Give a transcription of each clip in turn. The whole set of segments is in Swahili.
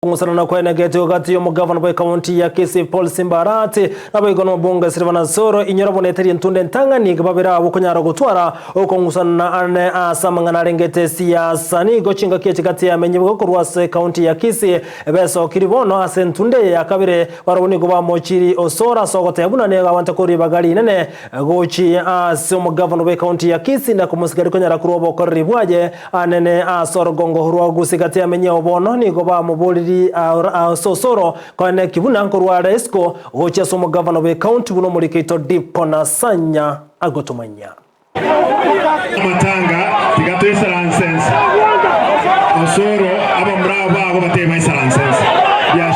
Ngusana na kwene geto gati yo mugavana wa kaunti ya Kisii Paul Simbarati nabo igono bunge Silvana Soro inyora boneteri ntunde ntangani gababira abukonyara gutwara uko ngusana ane asamangana rengete siasa ni gochinga kiye gati ya menye bukorwase kaunti ya Kisii beso kiribono asentunde yakabire waraboni goba mochiri osora sogote yabuna ne gawanta kuri bagali nene gochi so mugavana wa kaunti ya Kisii na kumusigari konyara kurobo koribwaje anene asoro gongo hurwa gusigati ya menye obono ni goba mubuli Sosoro kwa kibuna nkorwa Resco gocha somo governor we county buno muri Keito Dipo na Sanya agotomanya matanga tigato isaransense Osoro aba mraba abo batema isaransense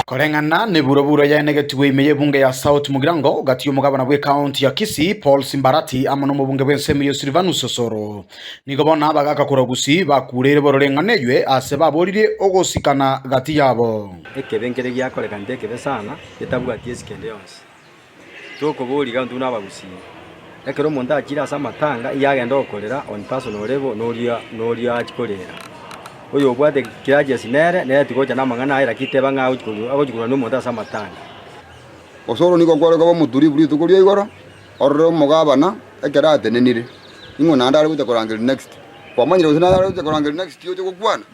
Korengana ne burabura ya negative imeye bunge ya South Mugirango gati umugabana we county ya Kisii Paul Simbarati amono mu bunge bw'ensemi Silvana Soro nigobona bagaka kuragusi bakurere bororenganejwe ase baborire ogosikana gati yabo ekebengere gyakoleka ndekebe sana yetabwa tiesikende yonse tokobori gantu nabagusi ekero monda akira asa matanga yagenda okorera on personal level noria akikolera oyo obwate kiraje sinere ne tikoja namangana ayira kiteba nga agojikura no monda asa matanga Osoro niko kwaleka bamuturi buri tukuria igoro orro mugabana ekera atenenire ingo nandare gute korangira next kwamanyira gute nandare gute korangira next yo gukwana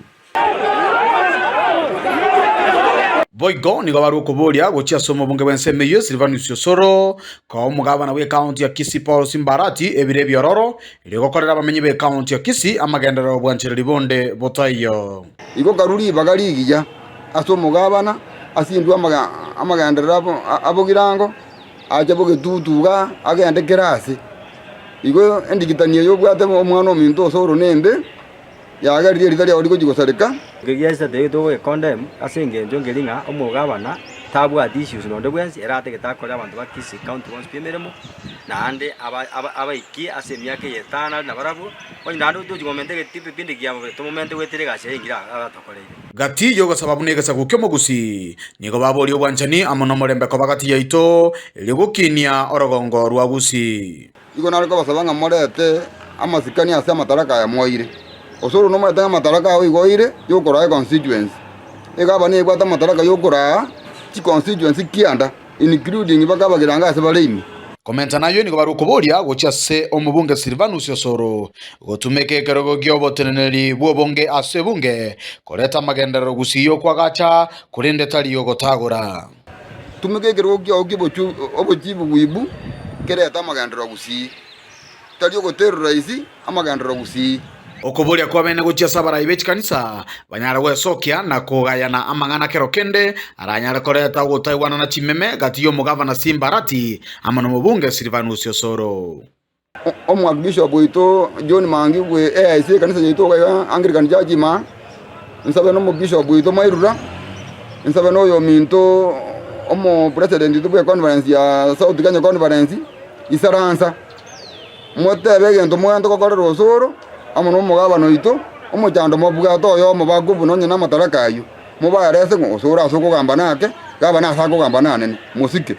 Boigo nigo baruko boria gochia somo bunge bw'ensemi Silvana Soro kwa umugabana we county ya Kisii Paul Simbarati ebire byororo irigokorera bamenyi be county ya Kisii amagendero bwanchereri bonde botayo igo garuri bagaligiya aso mugabana asindu amagendero abogirango aje bogetutuga agende kerase igo endigitanie yo bwate omwana ominto Osoro nembe yagarire ritari ori kugosareka ngegiyasa de do condemn asenge njongelinga omugabana tabwa issues no ndebwensi erate getakora abantu ba Kisii county once pimeremo na ande abaiki asemia ke yetana na barabu onando tujigomente getipe pinde gyabo to momente wetere gashe ingira abatokoreye gati yogo sababu negasa gukemo gusi nigo babori obwanchani amono morembe ko bagati yaito ligukinia orogongo rwa gusi igo nariko basabanga morete amasikani asa mataraka ya moire Osoro no matanga mataraka oigoire yokora constituency egaba ne gwata mataraka yokora chi constituency kianda including bagabagiranga ase barimi komenta nayo nigo barukoboria gocha se omubunge Silvana Soro gotumeke kerogo gyobo teneneri bwobonge ase bunge koreta magendero gusiyo kwagacha kurinde tali yogotagura tumeke kerogo gyobo bochu obochibu wibu kereta magendero gusi tali yogoterra raisi amagendero gusi Okoboria kwa bene gochia sabara ibechi kanisa banyara gwesokia na kugayana amangana kerokende aranyara koreta gutaiwana na chimeme gati yo mugavana Simbarati amano mubunge Silvana Soro omwabishop ito John Mangi we AIC kanisa yito ga Anglican Church ma nsabe no mubishop ito Mairura nsabe no yo minto omo president to conference ya South Kenya conference isaransa motebe gento mwando kokorera Osoro amono mugabano ito omochando mobuga to yo mobagubu no nyina mataraka ayo mobarese ngo Osoro asoko gamba nake gaba na asako gamba nane musike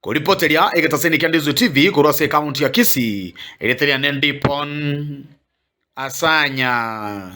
Kuripoteria egetaseni Kandizo TV kurose county ya Kisii ereteria Nendipon Asanya